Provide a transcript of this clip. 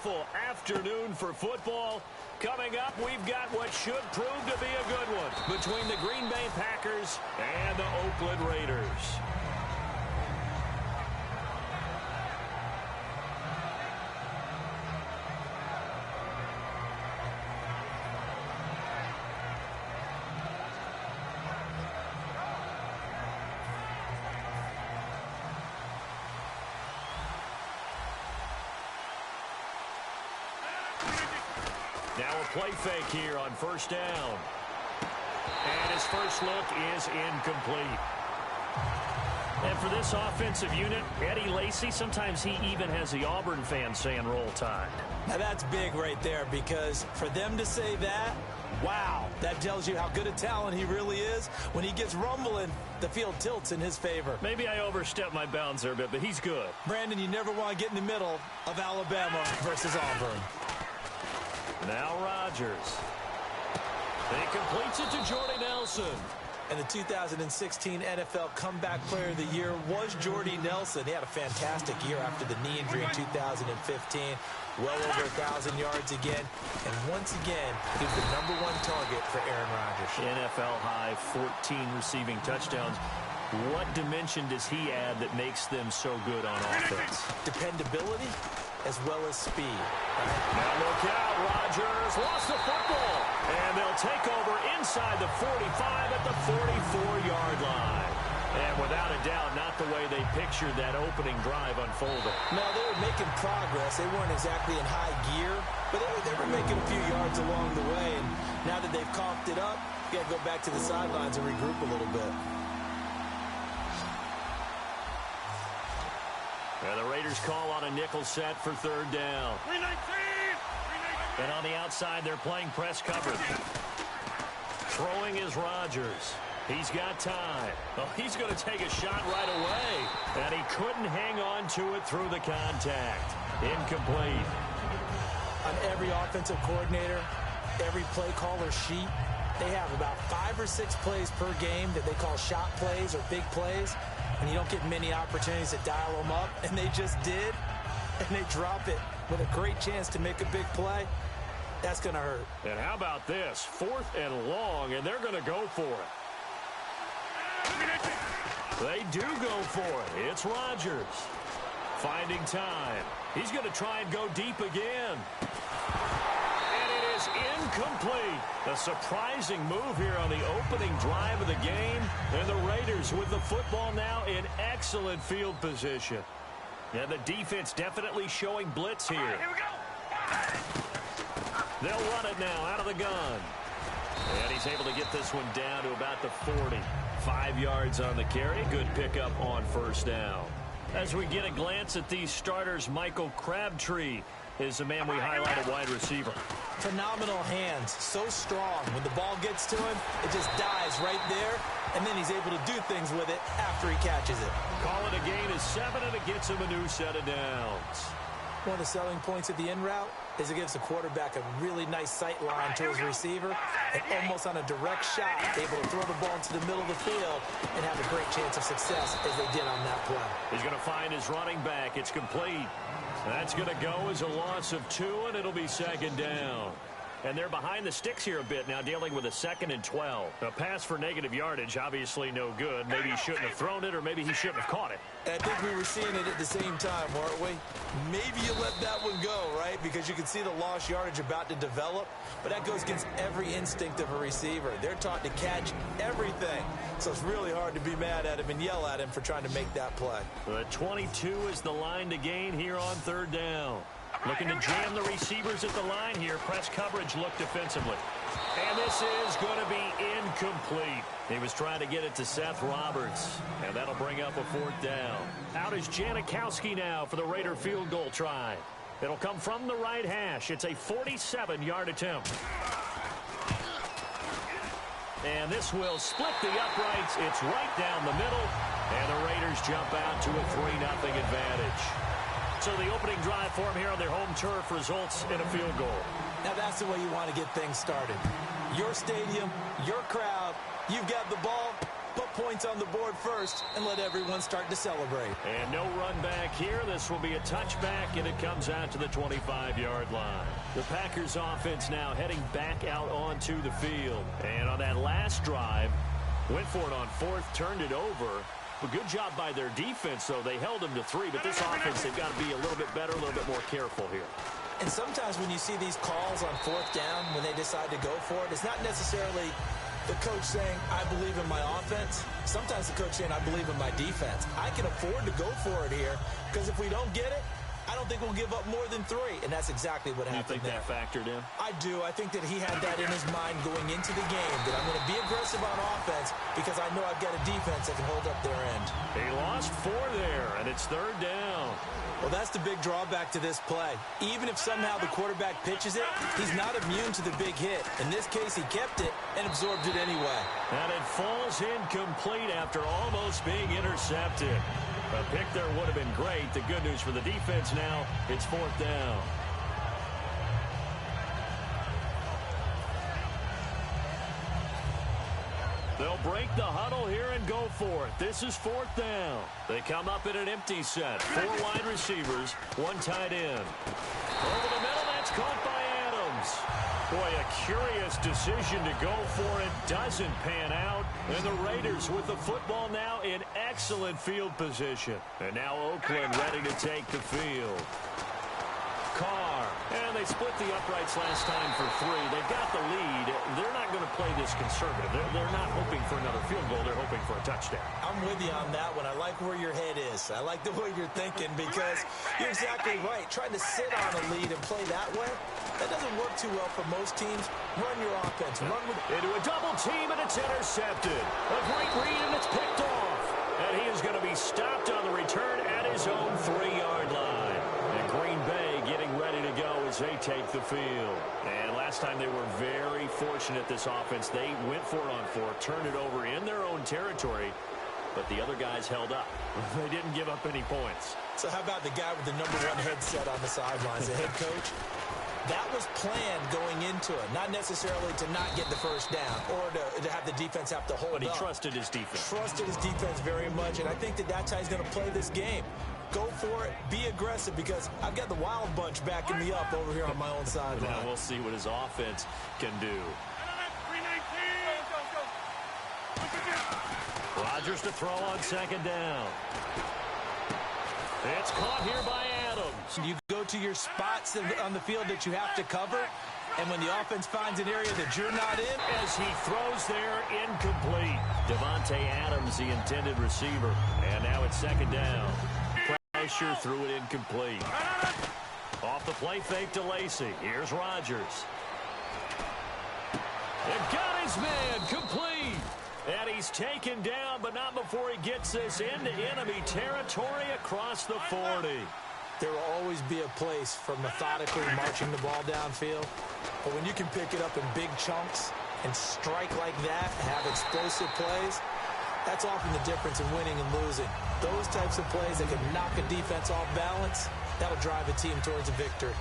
beautiful afternoon for football. Coming up, we've got what should prove to be a good one between the Green Bay Packers and the Oakland Raiders. Now a play fake here on first down. And his first look is incomplete. And for this offensive unit, Eddie Lacy, sometimes he even has the Auburn fans saying roll tide. Now that's big right there, because for them to say that, wow, that tells you how good a talent he really is. When he gets rumbling, the field tilts in his favor. Maybe I overstepped my bounds there a bit, but he's good. Brandon, you never want to get in the middle of Alabama versus Auburn. Now Rodgers. He completes it to Jordy Nelson. And the 2016 NFL Comeback Player of the Year was Jordy Nelson. He had a fantastic year after the knee injury in 2015. Well over 1,000 yards again. And once again, he was the #1 target for Aaron Rodgers. NFL high 14 receiving touchdowns. What dimension does he add that makes them so good on offense? Dependability as well as speed. Now look out, Rodgers lost the football. And they'll take over inside the 45 at the 44-yard line. And without a doubt, not the way they pictured that opening drive unfolding. No, they were making progress. They weren't exactly in high gear, but they were making a few yards along the way. And now that they've coughed it up, you got to go back to the sidelines and regroup a little bit. And the Raiders call on a nickel set for third down. 319! And on the outside, they're playing press coverage. Throwing is Rodgers. He's got time. Oh, he's going to take a shot right away. And he couldn't hang on to it through the contact. Incomplete. On every offensive coordinator, every play caller sheet, they have about 5 or 6 plays per game that they call shot plays or big plays. And you don't get many opportunities to dial them up. And they just did. And they drop it with a great chance to make a big play. That's going to hurt. And how about this? 4th and long, and they're going to go for it. They do go for it. It's Rodgers. Finding time. He's going to try and go deep again. And it is incomplete. A surprising move here on the opening drive of the game. And the Raiders with the football now in excellent field position. And the defense definitely showing blitz here. Here we go. They'll run it now out of the gun. And he's able to get this one down to about the 40. 5 yards on the carry. Good pickup on first down. As we get a glance at these starters, Michael Crabtree is the man we highlight at wide receiver. Phenomenal hands. So strong. When the ball gets to him, it just dies right there. And then he's able to do things with it after he catches it. Call it a gain of 7, and it gets him a new set of downs. One of the selling points of the in route is it gives the quarterback a really nice sight line to his receiver, and almost on a direct shot, able to throw the ball into the middle of the field and have a great chance of success as they did on that play. He's going to find his running back. It's complete. That's going to go as a loss of 2, and it'll be second down. And they're behind the sticks here a bit now, dealing with a 2nd and 12. A pass for negative yardage, obviously no good. Maybe he shouldn't have thrown it, or maybe he shouldn't have caught it. I think we were seeing it at the same time, weren't we? Maybe you let that one go, right? Because you can see the lost yardage about to develop. But that goes against every instinct of a receiver. They're taught to catch everything. So it's really hard to be mad at him and yell at him for trying to make that play. The 22 is the line to gain here on third down. Looking to jam the receivers at the line here. Press coverage look defensively. And this is going to be incomplete. He was trying to get it to Seth Roberts. And that'll bring up a 4th down. Out is Janikowski now for the Raider field goal try. It'll come from the right hash. It's a 47-yard attempt. And this will split the uprights. It's right down the middle. And the Raiders jump out to a 3-0 advantage. So the opening drive for them here on their home turf results in a field goal. Now that's the way you want to get things started. Your stadium, your crowd, you've got the ball. put points on the board first, and let everyone start to celebrate. And no run back here. This will be a touchback, and it comes out to the 25-yard line. The Packers offense now heading back out onto the field. And on that last drive, went for it on fourth, turned it over. A good job by their defense, though. They held them to 3, but this offense, they've got to be a little bit better, a little bit more careful here. And sometimes when you see these calls on fourth down, when they decide to go for it, it's not necessarily the coach saying, I believe in my offense. Sometimes the coach saying, I believe in my defense. I can afford to go for it here, because if we don't get it, I don't think we'll give up more than 3, and that's exactly what happened there. You think that factored in? I do. I think that he had that in his mind going into the game, that I'm going to be aggressive on offense because I know I've got a defense that can hold up their end. He lost 4 there, and it's third down. Well, that's the big drawback to this play. Even if somehow the quarterback pitches it, he's not immune to the big hit. In this case, he kept it and absorbed it anyway. And it falls incomplete after almost being intercepted. A pick there would have been great. The good news for the defense now, it's fourth down. They'll break the huddle here and go for it. This is fourth down. They come up in an empty set. 4 wide receivers, 1 tight end. Over the middle, that's caught by Adams. Boy, a curious decision to go for it. Doesn't pan out. And the Raiders with the football now in excellent field position. And now Oakland ready to take the field. Carr. And they split the uprights last time for 3. They've got the lead. They're not going to play this conservative. They're not hoping for another field goal. They're hoping for a touchdown. I'm with you on that one. I like where your head is. I like the way you're thinking because you're exactly right. Trying to sit on a lead and play that way, that doesn't work too well for most teams. Run your offense. Run with into a double team, and it's intercepted. A great read, and it's picked off. And he is going to be stopped on the return at his own 3-yard line. And Green Bay getting ready to go as they take the field. And last time they were very fortunate, this offense. They went for it on 4, turned it over in their own territory, but the other guys held up. They didn't give up any points. So how about the guy with the #1 headset on the sidelines, the head coach? That was planned going into it, not necessarily to not get the first down or to have the defense have to hold up. But he trusted his defense. Trusted his defense very much, and I think that that's how he's going to play this game. Go for it, be aggressive, because I've got the wild bunch backing me up over here on my own sideline. Now we'll see what his offense can do. Rodgers to throw on second down. It's caught here by Adams. You go to your spots on the field that you have to cover, and when the offense finds an area that you're not in. As he throws there, incomplete. Devontae Adams, the intended receiver. And now it's second down. Pressure, threw it incomplete. Off the play fake to Lacy. Here's Rodgers. And got his man, complete. And he's taken down, but not before he gets this into enemy territory across the 40. There will always be a place for methodically marching the ball downfield. But when you can pick it up in big chunks and strike like that, have explosive plays, that's often the difference in winning and losing. Those types of plays that can knock a defense off balance, that'll drive a team towards a victory.